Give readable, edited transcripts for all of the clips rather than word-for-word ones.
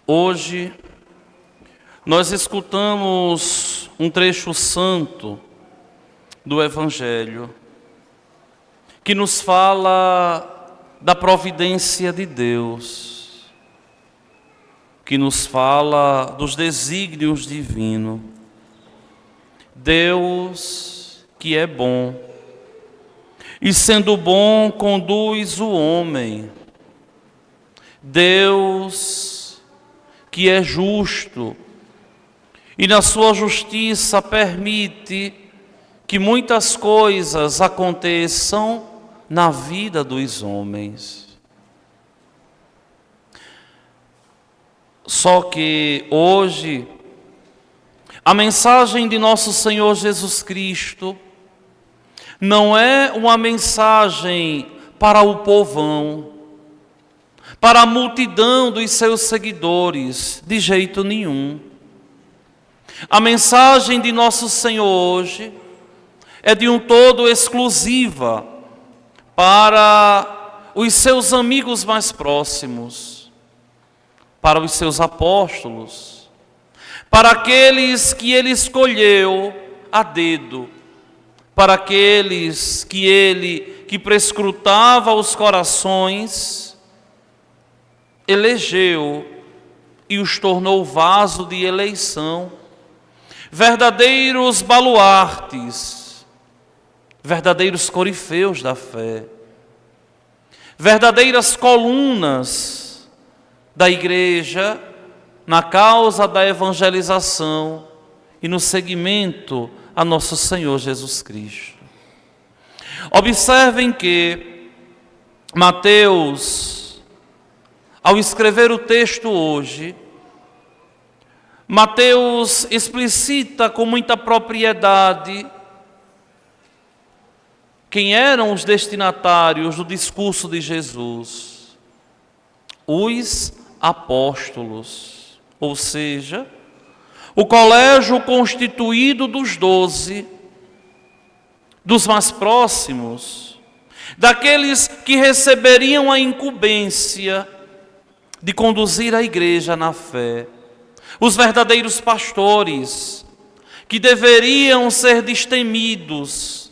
Hoje, nós escutamos um trecho santo do Evangelho que nos fala da providência de Deus, que nos fala dos desígnios divinos. Deus que é bom, e sendo bom conduz o homem. Deus que é justo, e na sua justiça permite que muitas coisas aconteçam na vida dos homens. Só que hoje, a mensagem de nosso Senhor Jesus Cristo não é uma mensagem para o povão, para a multidão dos seus seguidores, de jeito nenhum. A mensagem de nosso Senhor hoje é de um todo exclusiva para os seus amigos mais próximos, para os seus apóstolos, para aqueles que ele escolheu a dedo, para aqueles que prescrutava os corações, elegeu e os tornou vaso de eleição, verdadeiros baluartes, verdadeiros corifeus da fé, verdadeiras colunas da igreja na causa da evangelização e no seguimento a nosso Senhor Jesus Cristo. Observem que Mateus, ao escrever o texto hoje, Mateus explicita com muita propriedade quem eram os destinatários do discurso de Jesus: os apóstolos, ou seja, o colégio constituído dos 12, dos mais próximos, daqueles que receberiam a incumbência de conduzir a igreja na fé, os verdadeiros pastores, que deveriam ser destemidos,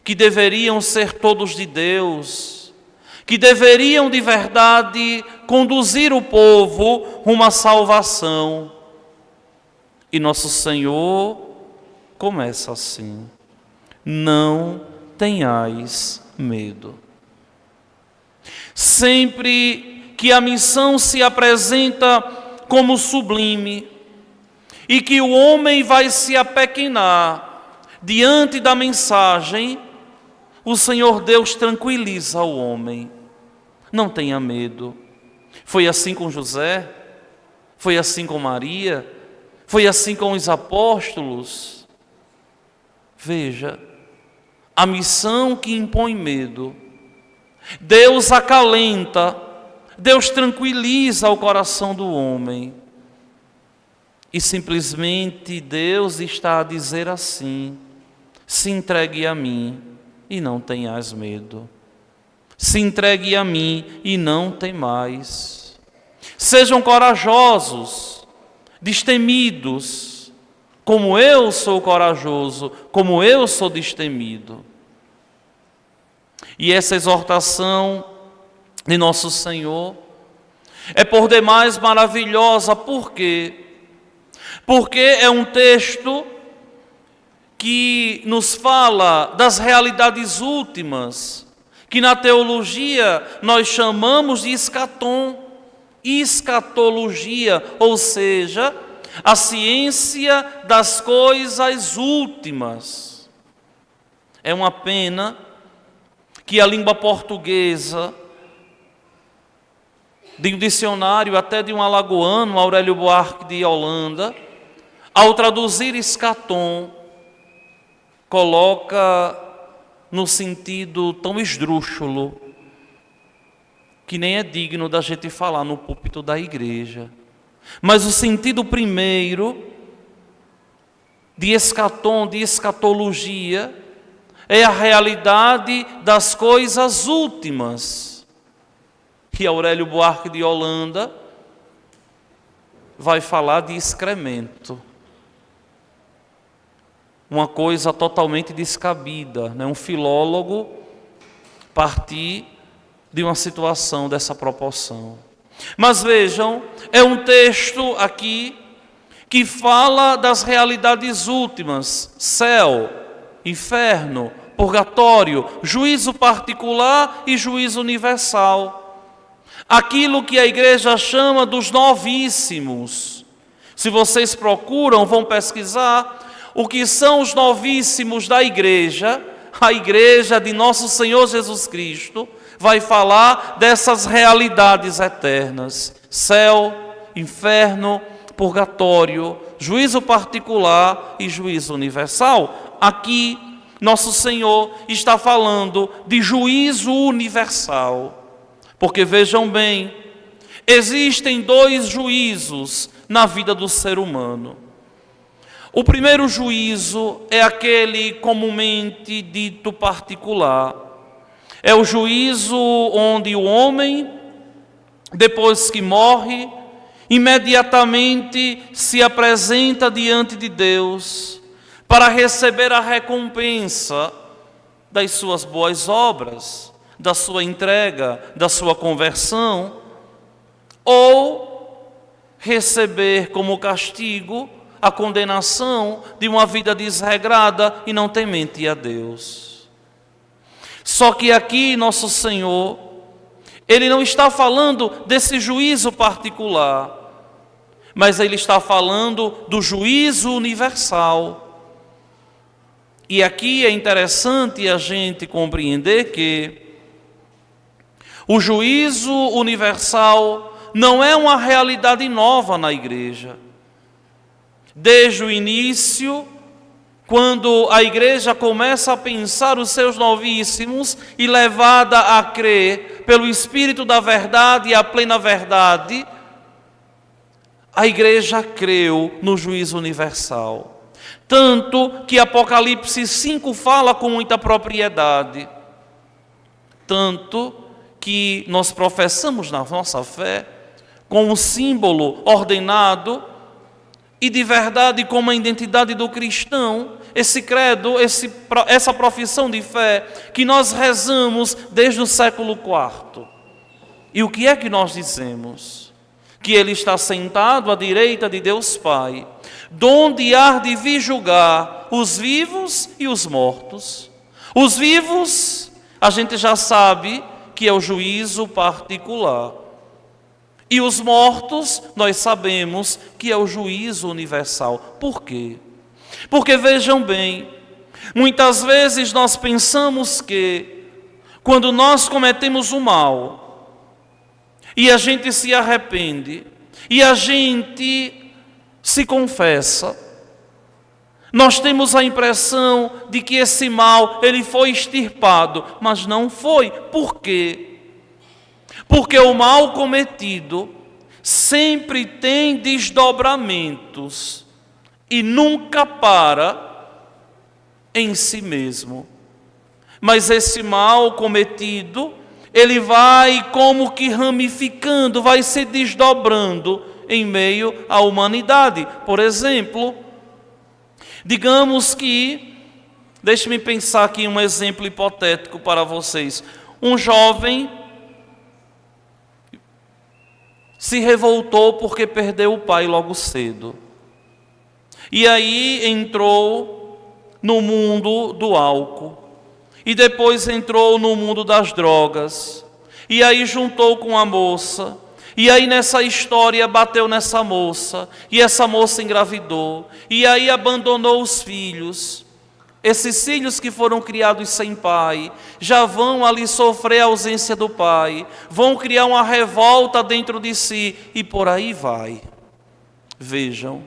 que deveriam ser todos de Deus, que deveriam de verdade conduzir o povo rumo à salvação. E nosso Senhor começa assim: não tenhais medo. Sempre que a missão se apresenta como sublime e que o homem vai se apequenar diante da mensagem, o Senhor Deus tranquiliza o homem. Não tenha medo. Foi assim com José, foi assim com Maria, foi assim com os apóstolos. Veja, a missão que impõe medo, Deus acalenta, Deus tranquiliza o coração do homem. E simplesmente Deus está a dizer assim: se entregue a mim e não tenhas medo. Se entregue a mim e não temais. Sejam corajosos, destemidos, como eu sou corajoso, como eu sou destemido. E essa exortação de nosso Senhor é por demais maravilhosa. Por quê? Porque é um texto que nos fala das realidades últimas, que na teologia nós chamamos de escatom, escatologia, ou seja, a ciência das coisas últimas. É uma pena que a língua portuguesa, de um dicionário até de um alagoano, Aurélio Buarque de Holanda, ao traduzir escatom, coloca no sentido tão esdrúxulo que nem é digno da gente falar no púlpito da igreja. Mas o sentido primeiro de escatom, de escatologia, é a realidade das coisas últimas. E Aurélio Buarque de Holanda vai falar de excremento. Uma coisa totalmente descabida, né? Um filólogo partir de uma situação dessa proporção. Mas vejam, é um texto aqui que fala das realidades últimas: céu, inferno, purgatório, juízo particular e juízo universal. Aquilo que a igreja chama dos novíssimos. Se vocês procuram, vão pesquisar o que são os novíssimos da igreja, a igreja de nosso Senhor Jesus Cristo, vai falar dessas realidades eternas: céu, inferno, purgatório, juízo particular e juízo universal. Aqui, nosso Senhor está falando de juízo universal. Porque vejam bem, existem dois juízos na vida do ser humano. O primeiro juízo é aquele comumente dito particular. É o juízo onde o homem, depois que morre, imediatamente se apresenta diante de Deus para receber a recompensa das suas boas obras, da sua entrega, da sua conversão, ou receber como castigo a condenação de uma vida desregrada e não temente a Deus. Só que aqui nosso Senhor, Ele não está falando desse juízo particular, mas Ele está falando do juízo universal. E aqui é interessante a gente compreender que o juízo universal não é uma realidade nova na igreja. Desde o início, quando a igreja começa a pensar os seus novíssimos e levada a crer pelo Espírito da verdade e a plena verdade, a igreja creu no juízo universal. Tanto que Apocalipse 5 fala com muita propriedade. Tanto que nós professamos na nossa fé com um símbolo ordenado e de verdade como a identidade do cristão, esse credo, essa profissão de fé que nós rezamos desde o século IV. E o que é que nós dizemos? Que Ele está sentado à direita de Deus Pai, donde há de vir julgar os vivos e os mortos. Os vivos, a gente já sabe que é o juízo particular. E os mortos, nós sabemos que é o juízo universal. Por quê? Porque vejam bem, muitas vezes nós pensamos que quando nós cometemos o mal e a gente se arrepende e a gente se confessa, nós temos a impressão de que esse mal ele foi extirpado, mas não foi. Por quê? Porque o mal cometido sempre tem desdobramentos e nunca para em si mesmo. Mas esse mal cometido, ele vai como que ramificando, vai se desdobrando em meio à humanidade. Por exemplo, digamos que, deixe-me pensar aqui um exemplo hipotético para vocês. Um jovem se revoltou porque perdeu o pai logo cedo. E aí entrou no mundo do álcool. E depois entrou no mundo das drogas. E aí juntou com a moça. E aí nessa história bateu nessa moça. E essa moça engravidou. E aí abandonou os filhos. Esses filhos que foram criados sem pai, já vão ali sofrer a ausência do pai, vão criar uma revolta dentro de si, e por aí vai. Vejam,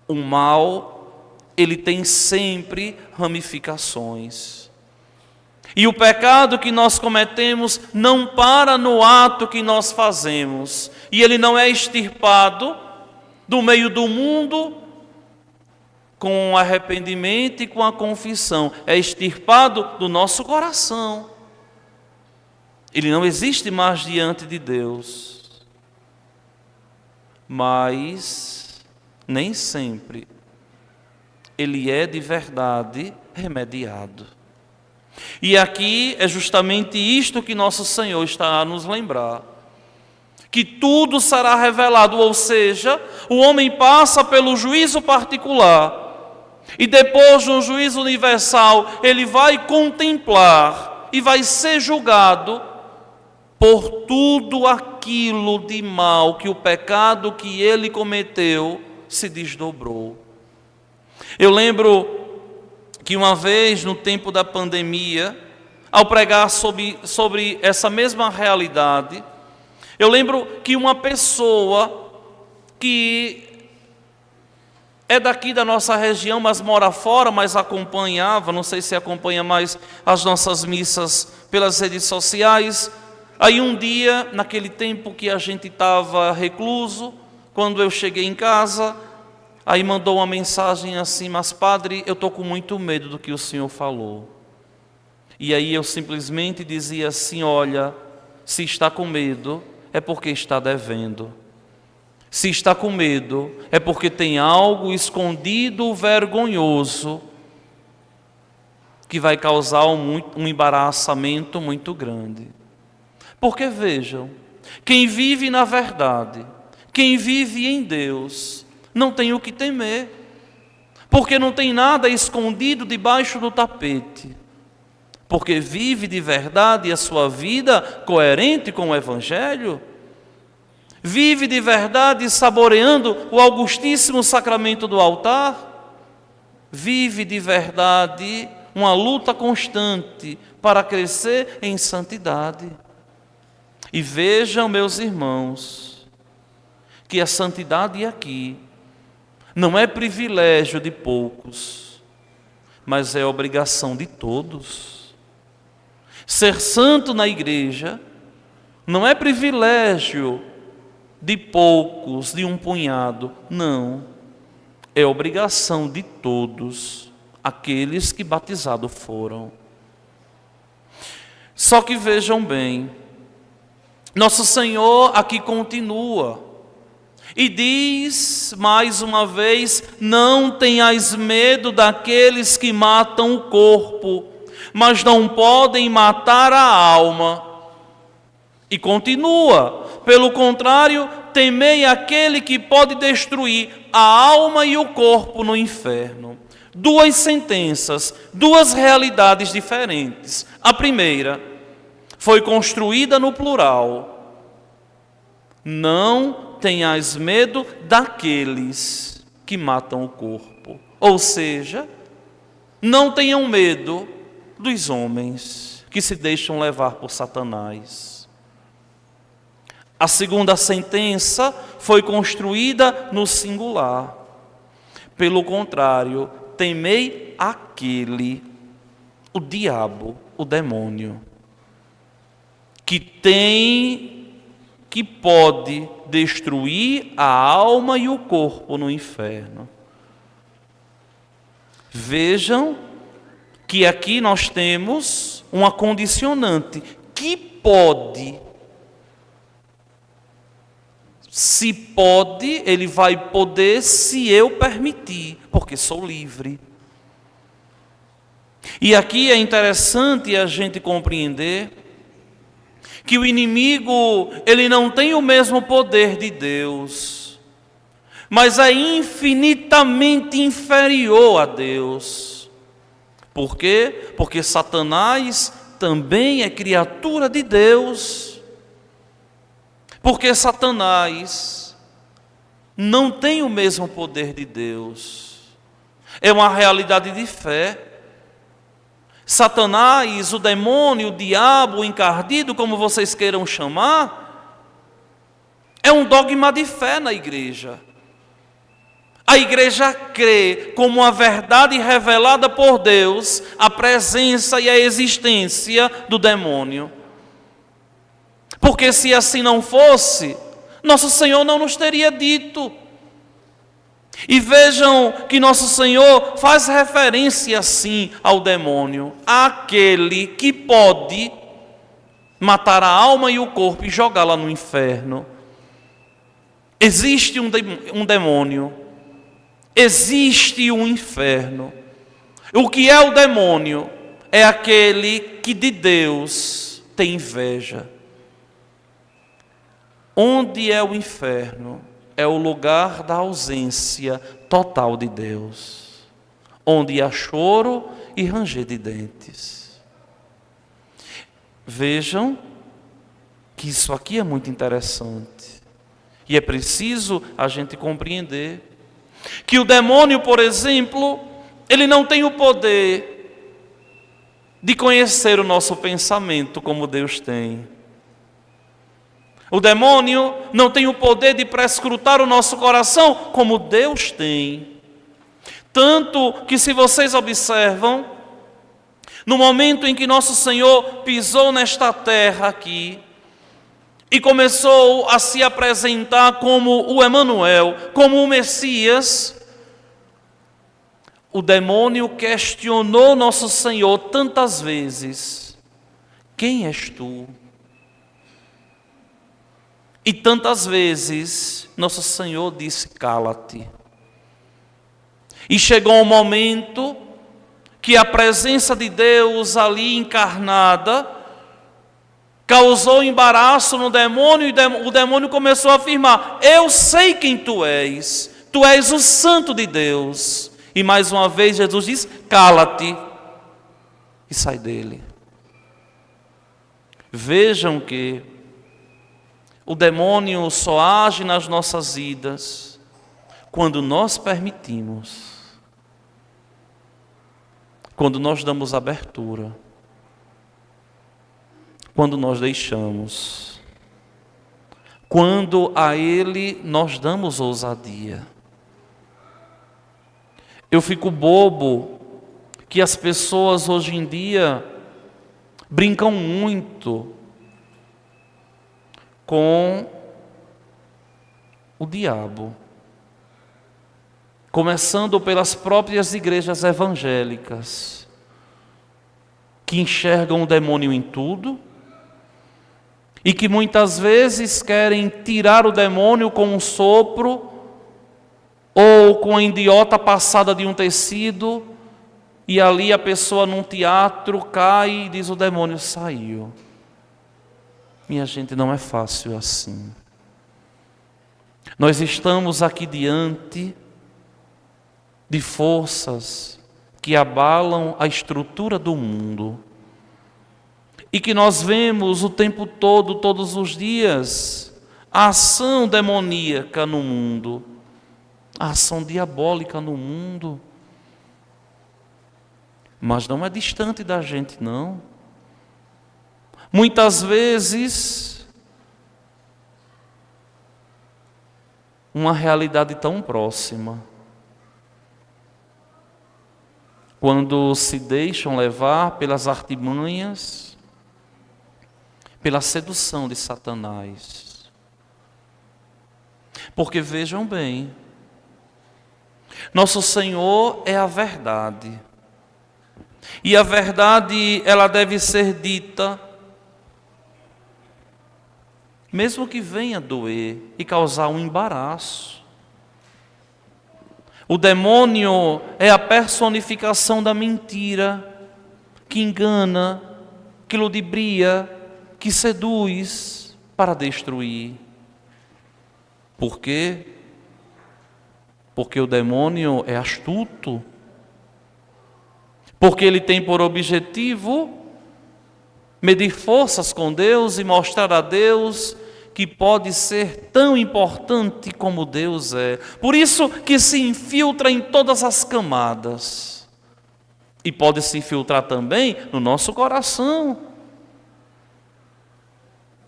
o mal, ele tem sempre ramificações. E o pecado que nós cometemos não para no ato que nós fazemos, e ele não é extirpado do meio do mundo, com o arrependimento e com a confissão, é extirpado do nosso coração. Ele não existe mais diante de Deus. mas nem sempre ele é de verdade remediado. E aqui é justamente isto que nosso Senhor está a nos lembrar. Que tudo será revelado, ou seja, o homem passa pelo juízo particular e depois no juízo universal ele vai contemplar e vai ser julgado por tudo aquilo de mal que o pecado que ele cometeu se desdobrou. Eu lembro que uma vez, no tempo da pandemia, ao pregar sobre essa mesma realidade, eu lembro que uma pessoa que é daqui da nossa região, mas mora fora, mas acompanhava, não sei se acompanha mais as nossas missas pelas redes sociais. Aí um dia, naquele tempo que a gente estava recluso, quando eu cheguei em casa, aí mandou uma mensagem assim: mas padre, eu estou com muito medo do que o senhor falou. E aí eu simplesmente dizia assim: olha, se está com medo, é porque está devendo. Se está com medo, é porque tem algo escondido, vergonhoso, que vai causar um embaraçamento muito grande. Porque vejam, quem vive na verdade, quem vive em Deus, não tem o que temer, porque não tem nada escondido debaixo do tapete, porque vive de verdade a sua vida coerente com o Evangelho, vive de verdade saboreando o augustíssimo sacramento do altar, vive de verdade uma luta constante para crescer em santidade. E vejam, meus irmãos, que a santidade aqui não é privilégio de poucos, mas é obrigação de todos. Ser santo na igreja não é privilégio de poucos, de um punhado, não. É obrigação de todos, aqueles que batizados foram. Só que vejam bem, nosso Senhor aqui continua e diz mais uma vez: não tenhais medo daqueles que matam o corpo, mas não podem matar a alma. E continua: pelo contrário, temei aquele que pode destruir a alma e o corpo no inferno. Duas sentenças, duas realidades diferentes. A primeira foi construída no plural: não tenhais medo daqueles que matam o corpo. Ou seja, não tenham medo dos homens que se deixam levar por Satanás. A segunda sentença foi construída no singular: pelo contrário, temei aquele, o diabo, o demônio, que pode destruir a alma e o corpo no inferno. Vejam que aqui nós temos uma condicionante: que pode. Se pode, ele vai poder se eu permitir, porque sou livre. E aqui é interessante a gente compreender que o inimigo, ele não tem o mesmo poder de Deus, mas é infinitamente inferior a Deus. Por quê? Porque Satanás também é criatura de Deus. Porque Satanás não tem o mesmo poder de Deus. É uma realidade de fé. Satanás, o demônio, o diabo, o encardido, como vocês queiram chamar, é um dogma de fé na igreja. A igreja crê como uma verdade revelada por Deus a presença e a existência do demônio. Porque se assim não fosse, nosso Senhor não nos teria dito. E vejam que nosso Senhor faz referência assim ao demônio: aquele que pode matar a alma e o corpo e jogá-la no inferno. Existe um demônio, existe um inferno. O que é o demônio? É aquele que de Deus tem inveja. Onde é o inferno? É o lugar da ausência total de Deus, onde há choro e ranger de dentes. Vejam que isso aqui é muito interessante. E é preciso a gente compreender que o demônio, por exemplo, ele não tem o poder de conhecer o nosso pensamento como Deus tem. O demônio não tem o poder de prescrutar o nosso coração como Deus tem. Tanto que, se vocês observam, no momento em que nosso Senhor pisou nesta terra aqui e começou a se apresentar como o Emanuel, como o Messias, o demônio questionou nosso Senhor tantas vezes: quem és tu? E tantas vezes nosso Senhor disse: cala-te. E chegou um momento que a presença de Deus ali encarnada causou embaraço no demônio, e o demônio começou a afirmar: eu sei quem tu és o Santo de Deus. E mais uma vez Jesus diz: cala-te e sai dele. Vejam que o demônio só age nas nossas vidas quando nós permitimos, quando nós damos abertura, quando nós deixamos, quando a ele nós damos ousadia. Eu fico bobo que as pessoas hoje em dia brincam muito com o diabo, começando pelas próprias igrejas evangélicas, que enxergam o demônio em tudo e que muitas vezes querem tirar o demônio com um sopro ou com a indiota passada de um tecido, e ali a pessoa num teatro cai e diz: o demônio saiu. Minha gente, não é fácil assim. Nós estamos aqui diante de forças que abalam a estrutura do mundo e que nós vemos o tempo todo, todos os dias, a ação demoníaca no mundo, a ação diabólica no mundo. Mas não é distante da gente, não. Muitas vezes, uma realidade tão próxima, quando se deixam levar pelas artimanhas, pela sedução de Satanás. Porque vejam bem, nosso Senhor é a verdade, e a verdade ela deve ser dita, mesmo que venha doer e causar um embaraço. O demônio é a personificação da mentira, que engana, que ludibria, que seduz para destruir. Por quê? Porque o demônio é astuto, porque ele tem por objetivo medir forças com Deus e mostrar a Deus que pode ser tão importante como Deus é. Por isso que se infiltra em todas as camadas. E pode se infiltrar também no nosso coração,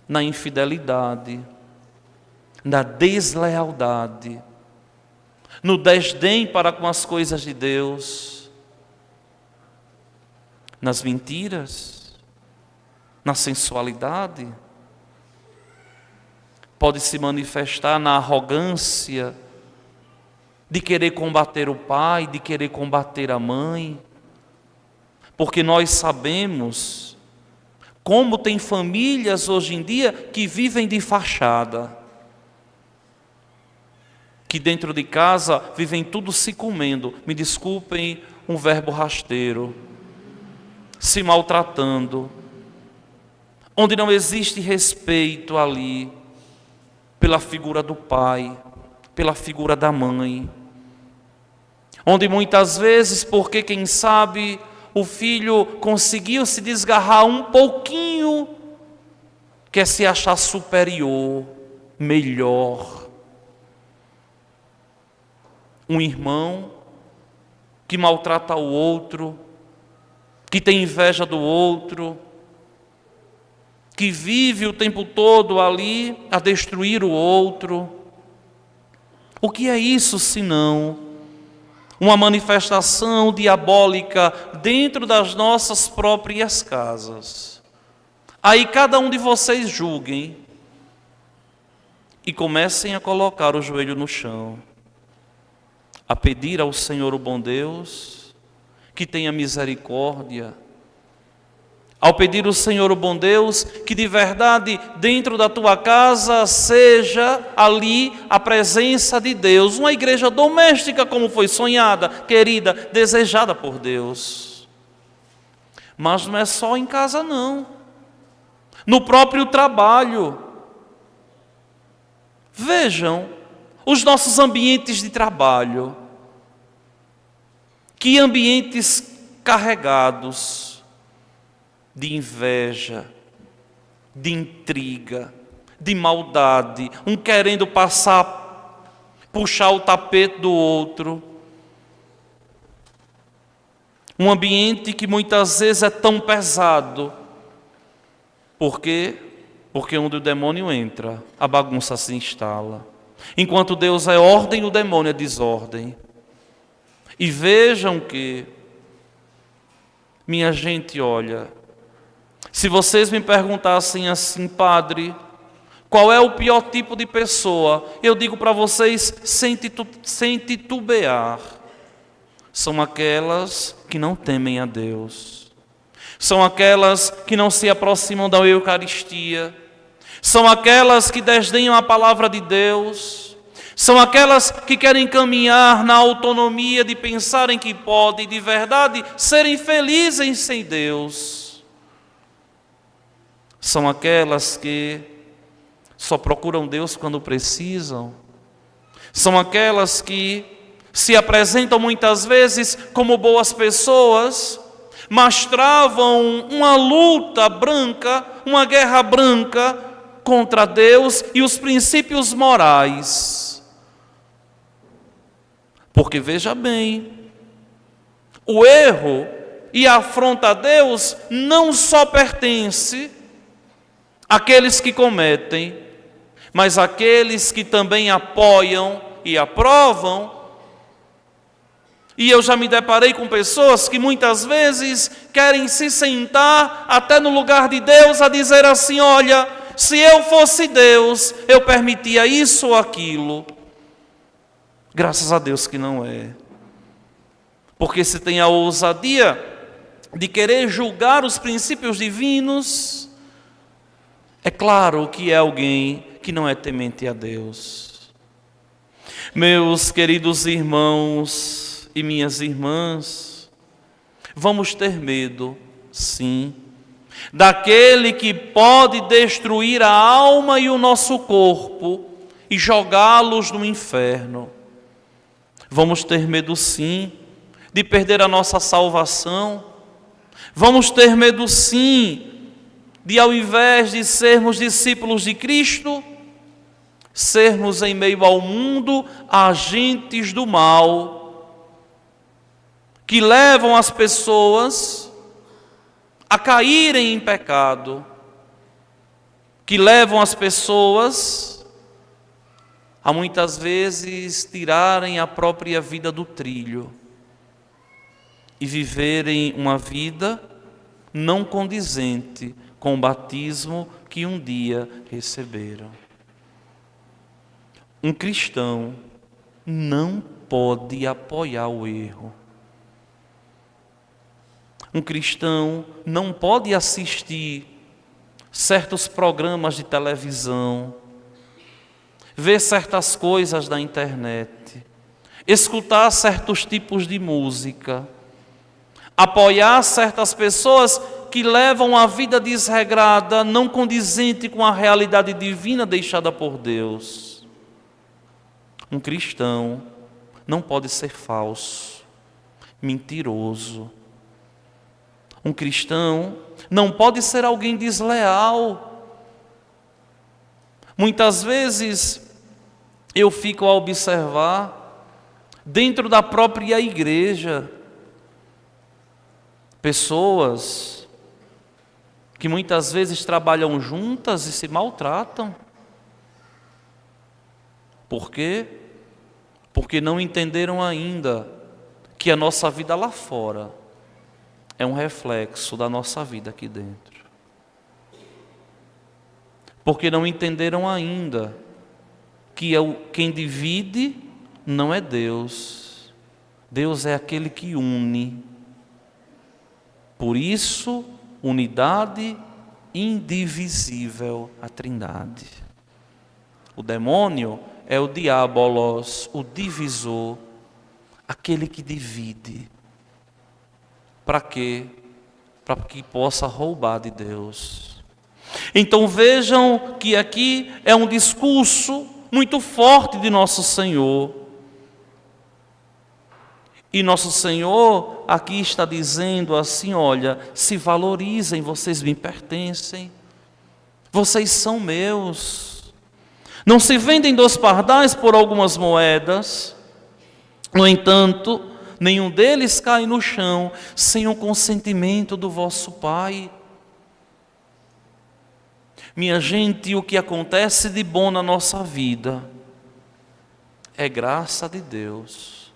na infidelidade, na deslealdade, no desdém para com as coisas de Deus, nas mentiras, na sensualidade. Pode se manifestar na arrogância de querer combater o pai, de querer combater a mãe, porque nós sabemos como tem famílias hoje em dia que vivem de fachada. que dentro de casa vivem tudo se comendo, me desculpem um verbo rasteiro, se maltratando, onde não existe respeito ali pela figura do pai, pela figura da mãe, onde muitas vezes, porque quem sabe o filho conseguiu se desgarrar um pouquinho, quer se achar superior, melhor. Um irmão que maltrata o outro, que tem inveja do outro, que vive o tempo todo ali a destruir o outro. O que é isso senão uma manifestação diabólica dentro das nossas próprias casas? Aí cada um de vocês julguem e comecem a colocar o joelho no chão, a pedir ao Senhor o bom Deus que tenha misericórdia, ao pedir ao Senhor o bom Deus que de verdade dentro da tua casa seja ali a presença de Deus, uma igreja doméstica como foi sonhada, querida, desejada por Deus. Mas não é só em casa não, no próprio trabalho. Vejam os nossos ambientes de trabalho, que ambientes carregados de inveja, de intriga, de maldade, um querendo puxar o tapete do outro. Um ambiente que muitas vezes é tão pesado. Por quê? Porque onde o demônio entra, a bagunça se instala. Enquanto Deus é ordem, o demônio é desordem. E vejam que, minha gente, olha, se vocês me perguntassem assim, padre, qual é o pior tipo de pessoa? Eu digo para vocês, sem titubear, são aquelas que não temem a Deus. São aquelas que não se aproximam da Eucaristia. São aquelas que desdenham a palavra de Deus. São aquelas que querem caminhar na autonomia de pensarem que podem, de verdade, serem felizes sem Deus. São aquelas que só procuram Deus quando precisam. São aquelas que se apresentam muitas vezes como boas pessoas, mas travam uma luta branca, uma guerra branca contra Deus e os princípios morais. Porque veja bem, o erro e a afronta a Deus não só pertence àqueles que cometem, mas àqueles que também apoiam e aprovam. E eu já me deparei com pessoas que muitas vezes querem se sentar até no lugar de Deus a dizer assim, olha, se eu fosse Deus, eu permitia isso ou aquilo. Graças a Deus que não é. Porque se tem a ousadia de querer julgar os princípios divinos, é claro que é alguém que não é temente a Deus. Meus queridos irmãos e minhas irmãs, vamos ter medo, sim, daquele que pode destruir a alma e o nosso corpo e jogá-los no inferno. Vamos ter medo, sim, de perder a nossa salvação. Vamos ter medo, sim, de ao invés de sermos discípulos de Cristo, sermos em meio ao mundo agentes do mal, que levam as pessoas a caírem em pecado, que levam as pessoas a muitas vezes tirarem a própria vida do trilho e viverem uma vida não condizente com o batismo que um dia receberam. Um cristão não pode apoiar o erro. Um cristão não pode assistir certos programas de televisão, ver certas coisas na internet, escutar certos tipos de música, apoiar certas pessoas que levam uma vida desregrada, não condizente com a realidade divina deixada por Deus. Um cristão não pode ser falso, mentiroso. Um cristão não pode ser alguém desleal. Muitas vezes eu fico a observar, dentro da própria igreja, pessoas que muitas vezes trabalham juntas e se maltratam. Por quê? Porque não entenderam ainda que a nossa vida lá fora é um reflexo da nossa vida aqui dentro. Porque não entenderam ainda que quem divide não é Deus. Deus é aquele que une. Por isso, unidade indivisível, a Trindade. O demônio é o diabolos, o divisor, aquele que divide. Para quê? Para que possa roubar de Deus. Então vejam que aqui é um discurso muito forte de nosso Senhor. E nosso Senhor aqui está dizendo assim: olha, se valorizem, vocês me pertencem, vocês são meus. Não se vendem 2 pardais por algumas moedas. No entanto, nenhum deles cai no chão sem o consentimento do vosso Pai. Minha gente, o que acontece de bom na nossa vida é graça de Deus.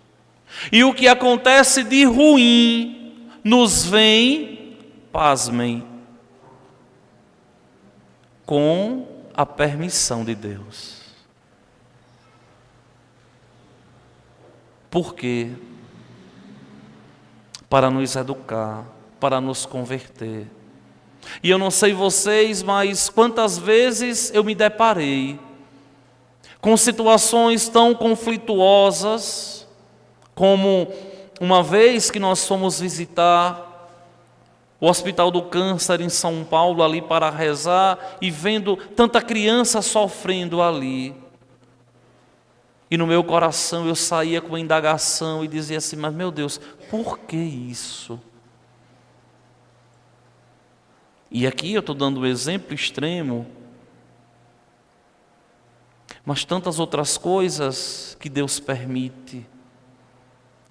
E o que acontece de ruim nos vem, pasmem, com a permissão de Deus. Por quê? Para nos educar, para nos converter. E eu não sei vocês, mas quantas vezes eu me deparei com situações tão conflituosas, como uma vez que nós fomos visitar o Hospital do Câncer em São Paulo, ali para rezar, e vendo tanta criança sofrendo ali. E no meu coração eu saía com uma indagação e dizia assim: mas meu Deus, por que isso? E aqui eu estou dando um exemplo extremo, mas tantas outras coisas que Deus permite,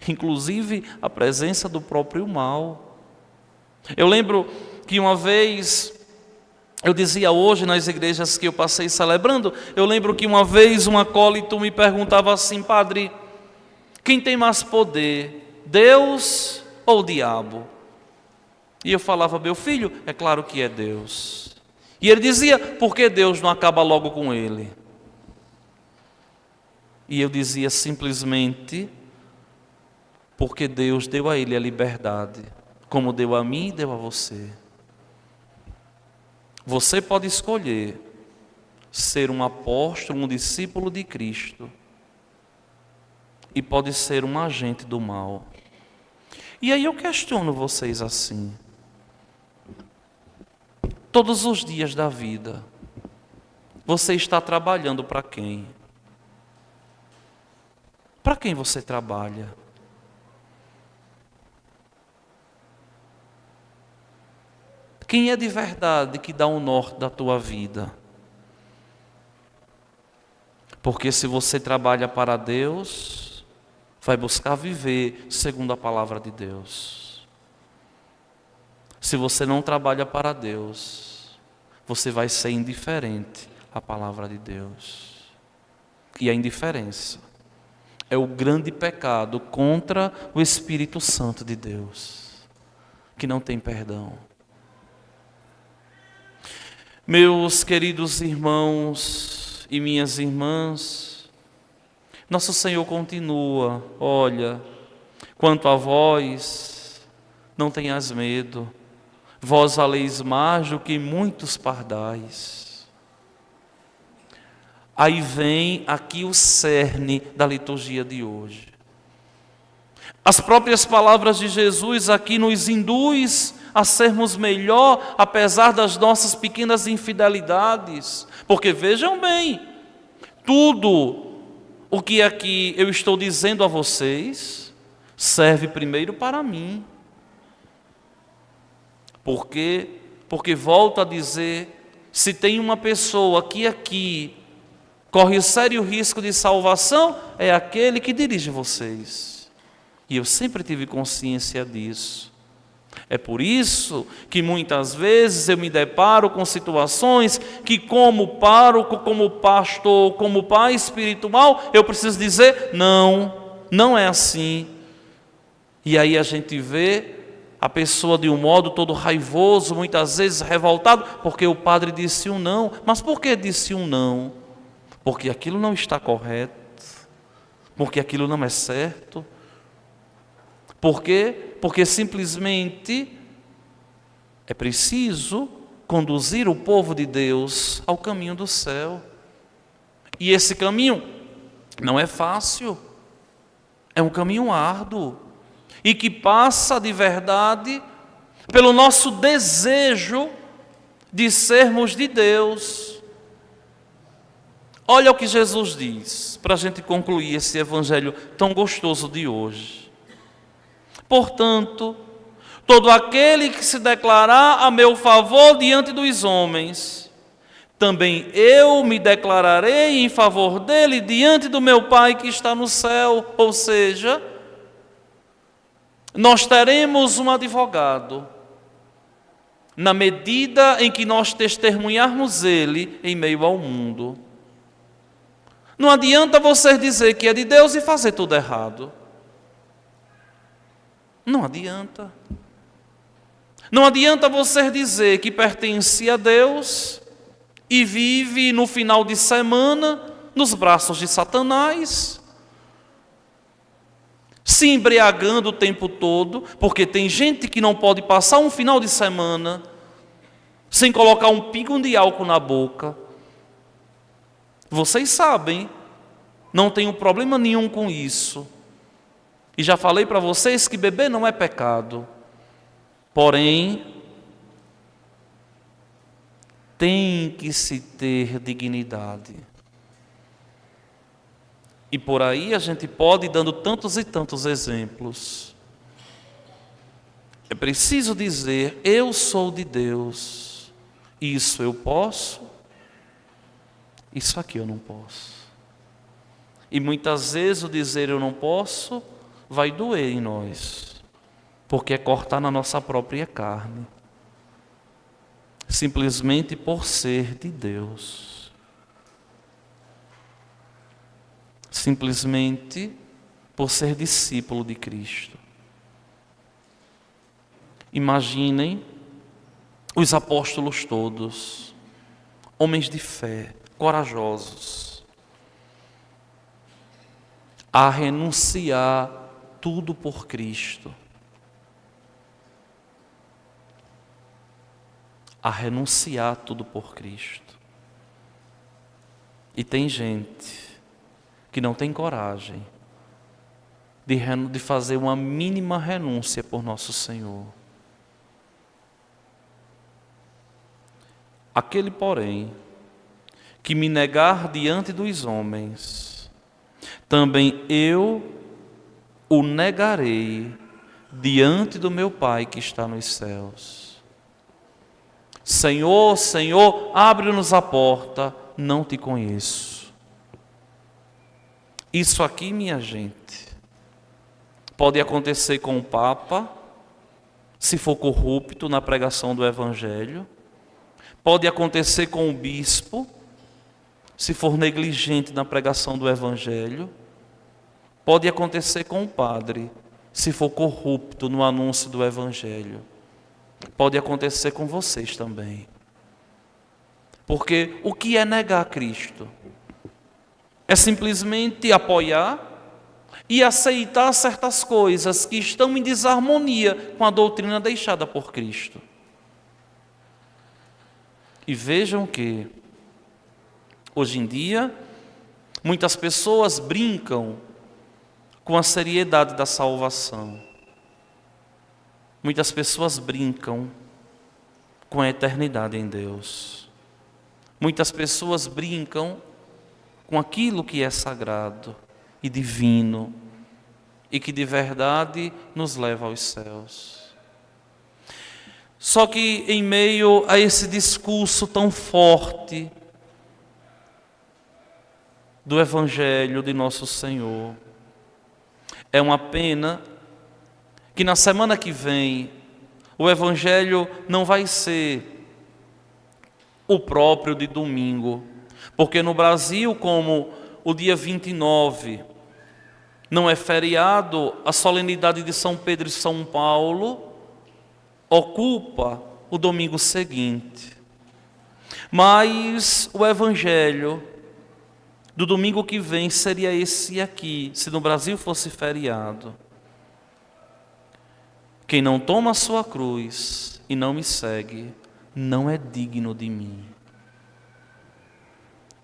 inclusive a presença do próprio mal. Eu lembro que uma vez, eu dizia hoje nas igrejas que eu passei celebrando, eu lembro que uma vez um acólito me perguntava assim: padre, quem tem mais poder, Deus ou o diabo? E eu falava: meu filho, é claro que é Deus. E ele dizia: por que Deus não acaba logo com ele? E eu dizia simplesmente: porque Deus deu a ele a liberdade, como deu a mim e deu a você. Você pode escolher ser um apóstolo, um discípulo de Cristo, e pode ser um agente do mal. E aí eu questiono vocês assim: todos os dias da vida, você está trabalhando para quem? Para quem você trabalha? Quem é de verdade que dá o norte da tua vida? Porque se você trabalha para Deus, vai buscar viver segundo a palavra de Deus. Se você não trabalha para Deus, você vai ser indiferente à palavra de Deus. E a indiferença é o grande pecado contra o Espírito Santo de Deus, que não tem perdão. Meus queridos irmãos e minhas irmãs, nosso Senhor continua: olha, quanto a vós, não tenhas medo, vós valeis mais do que muitos pardais. Aí vem aqui o cerne da liturgia de hoje. As próprias palavras de Jesus aqui nos induz a sermos melhor, apesar das nossas pequenas infidelidades. Porque vejam bem, tudo o que aqui eu estou dizendo a vocês serve primeiro para mim. Porque volto a dizer, se tem uma pessoa que aqui corre sério risco de salvação, é aquele que dirige vocês. E eu sempre tive consciência disso. É por isso que muitas vezes eu me deparo com situações que, como pároco, como pastor, como pai espiritual, eu preciso dizer, não é assim. E aí a gente vê a pessoa de um modo todo raivoso, muitas vezes revoltado, porque o padre disse um não. Mas por que disse um não? Porque aquilo não está correto, porque aquilo não é certo. Por quê? Porque simplesmente é preciso conduzir o povo de Deus ao caminho do céu. E esse caminho não é fácil, é um caminho árduo, e que passa de verdade pelo nosso desejo de sermos de Deus. Olha o que Jesus diz, para a gente concluir esse evangelho tão gostoso de hoje. Portanto, todo aquele que se declarar a meu favor diante dos homens, também eu me declararei em favor dele diante do meu Pai que está no céu. Ou seja, nós teremos um advogado, na medida em que nós testemunharmos ele em meio ao mundo. Não adianta você dizer que é de Deus e fazer tudo errado. Não adianta. Não adianta você dizer que pertence a Deus e vive no final de semana nos braços de Satanás, se embriagando o tempo todo, porque tem gente que não pode passar um final de semana sem colocar um pingo de álcool na boca. Vocês sabem, não tenho problema nenhum com isso. E já falei para vocês que beber não é pecado. Porém, tem que se ter dignidade. E por aí a gente pode ir dando tantos e tantos exemplos. É preciso dizer, eu sou de Deus. Isso eu posso, isso aqui eu não posso. E muitas vezes o dizer eu não posso vai doer em nós, porque é cortar na nossa própria carne, simplesmente por ser de Deus, simplesmente por ser discípulo de Cristo. Imaginem os apóstolos todos, homens de fé, corajosos, a renunciar tudo por Cristo, a renunciar tudo por Cristo. E tem gente que não tem coragem de fazer uma mínima renúncia por nosso Senhor. Aquele, porém, que me negar diante dos homens, também eu o negarei diante do meu Pai que está nos céus. Senhor, Senhor, abre-nos a porta, não te conheço. Isso aqui, minha gente, pode acontecer com o Papa, se for corrupto na pregação do Evangelho. Pode acontecer com o bispo, se for negligente na pregação do Evangelho. Pode acontecer com o padre, se for corrupto no anúncio do Evangelho. Pode acontecer com vocês também. Porque o que é negar Cristo? É simplesmente apoiar e aceitar certas coisas que estão em desarmonia com a doutrina deixada por Cristo. E vejam que, hoje em dia, Muitas pessoas brincam com a seriedade da salvação. Muitas pessoas brincam com a eternidade em Deus. Muitas pessoas brincam com aquilo que é sagrado e divino e que de verdade nos leva aos céus. Só que em meio a esse discurso tão forte do Evangelho de nosso Senhor, é uma pena que na semana que vem o Evangelho não vai ser o próprio de domingo, porque no Brasil, como o dia 29 não é feriado, a solenidade de São Pedro e São Paulo ocupa o domingo seguinte. Mas o Evangelho do domingo que vem seria esse aqui, se no Brasil fosse feriado. Quem não toma a sua cruz e não me segue, não é digno de mim.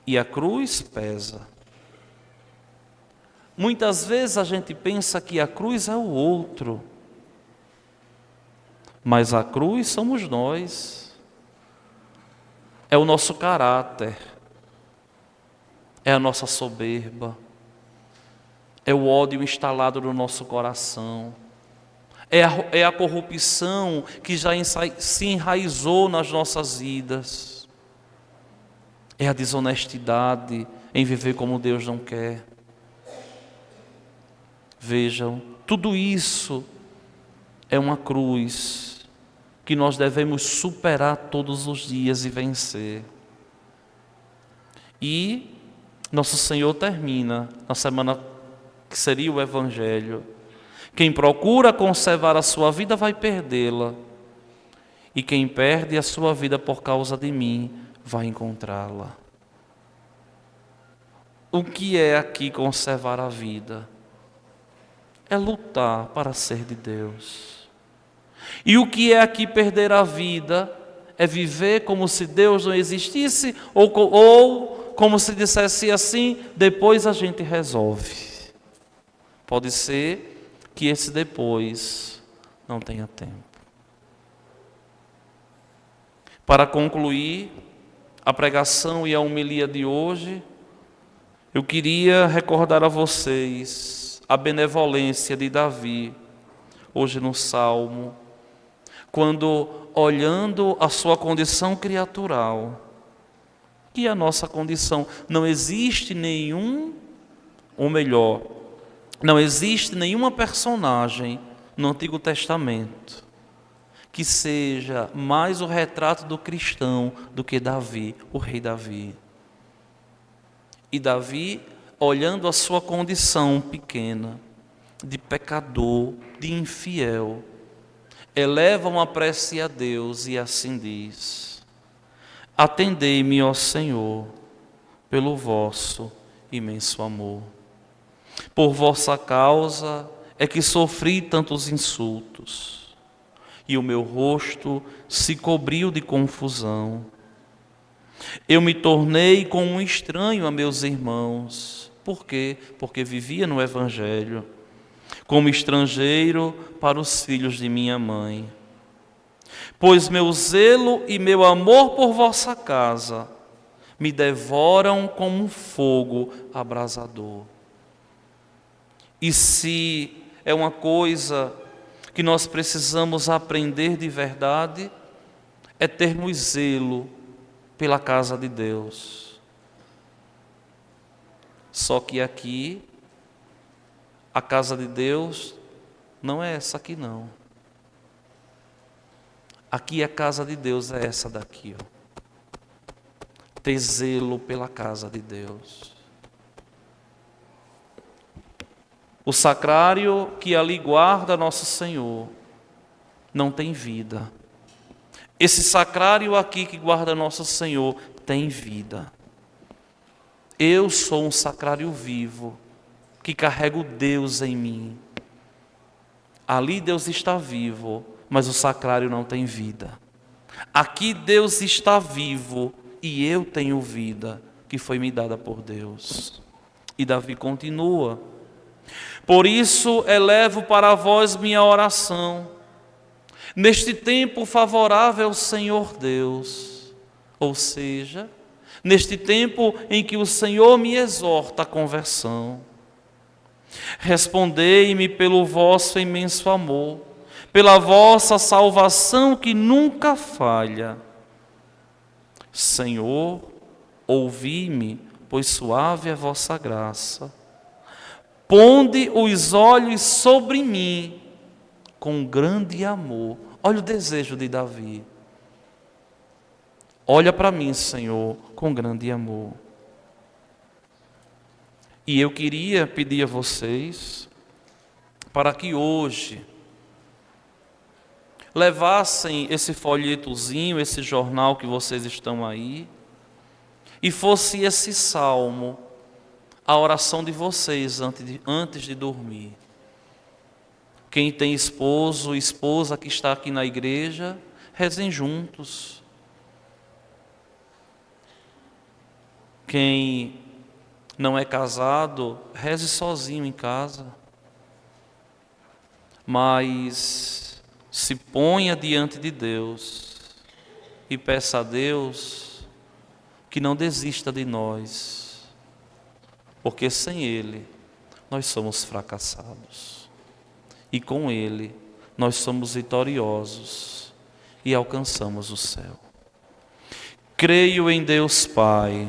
E a cruz pesa. Muitas vezes a gente pensa que a cruz é o outro, mas a cruz somos nós. É o nosso caráter, é a nossa soberba, é o ódio instalado no nosso coração, é a corrupção que já se enraizou nas nossas vidas, é a desonestidade em viver como Deus não quer. Vejam, tudo isso é uma cruz que nós devemos superar todos os dias e vencer. E nosso Senhor termina na semana que seria o Evangelho: quem procura conservar a sua vida vai perdê-la, e quem perde a sua vida por causa de mim vai encontrá-la. O que é aqui conservar a vida? É lutar para ser de Deus. E o que é aqui perder a vida? É viver como se Deus não existisse, ou como se dissesse assim: depois a gente resolve. Pode ser que esse depois não tenha tempo. Para concluir a pregação e a homilia de hoje, eu queria recordar a vocês a benevolência de Davi, hoje no Salmo, quando, olhando a sua condição criatural, que a nossa condição, não existe nenhum, ou melhor, não existe nenhuma personagem no Antigo Testamento que seja mais o retrato do cristão do que Davi, o rei Davi. E Davi, olhando a sua condição pequena, de pecador, de infiel, eleva uma prece a Deus e assim diz: atendei-me, ó Senhor, pelo vosso imenso amor. Por vossa causa é que sofri tantos insultos, e o meu rosto se cobriu de confusão. Eu me tornei como um estranho a meus irmãos. Por quê? Porque vivia no Evangelho, como estrangeiro para os filhos de minha mãe. Pois meu zelo e meu amor por vossa casa me devoram como um fogo abrasador. E se é uma coisa que nós precisamos aprender de verdade, é termos zelo pela casa de Deus. Só que aqui, a casa de Deus não é essa aqui não. Aqui a casa de Deus é essa daqui, ó. Ter zelo pela casa de Deus. O sacrário que ali guarda nosso Senhor não tem vida. Esse sacrário aqui que guarda nosso Senhor tem vida. Eu sou um sacrário vivo que carrego Deus em mim. Ali Deus está vivo, mas o sacrário não tem vida. Aqui Deus está vivo e eu tenho vida que foi me dada por Deus. E Davi continua: por isso elevo para vós minha oração, neste tempo favorável, Senhor Deus, ou seja, neste tempo em que o Senhor me exorta à conversão. Respondei-me pelo vosso imenso amor, pela vossa salvação que nunca falha. Senhor, ouvi-me, pois suave é a vossa graça. Ponde os olhos sobre mim com grande amor. Olha o desejo de Davi. Olha para mim, Senhor, com grande amor. E eu queria pedir a vocês para que hoje levassem esse folhetozinho, esse jornal que vocês estão aí, e fosse esse salmo a oração de vocês antes de dormir. Quem tem esposo, esposa que está aqui na igreja, rezem juntos. Quem não é casado, reze sozinho em casa. Mas se ponha diante de Deus e peça a Deus que não desista de nós, porque sem Ele nós somos fracassados e com Ele nós somos vitoriosos e alcançamos o céu. Creio em Deus Pai,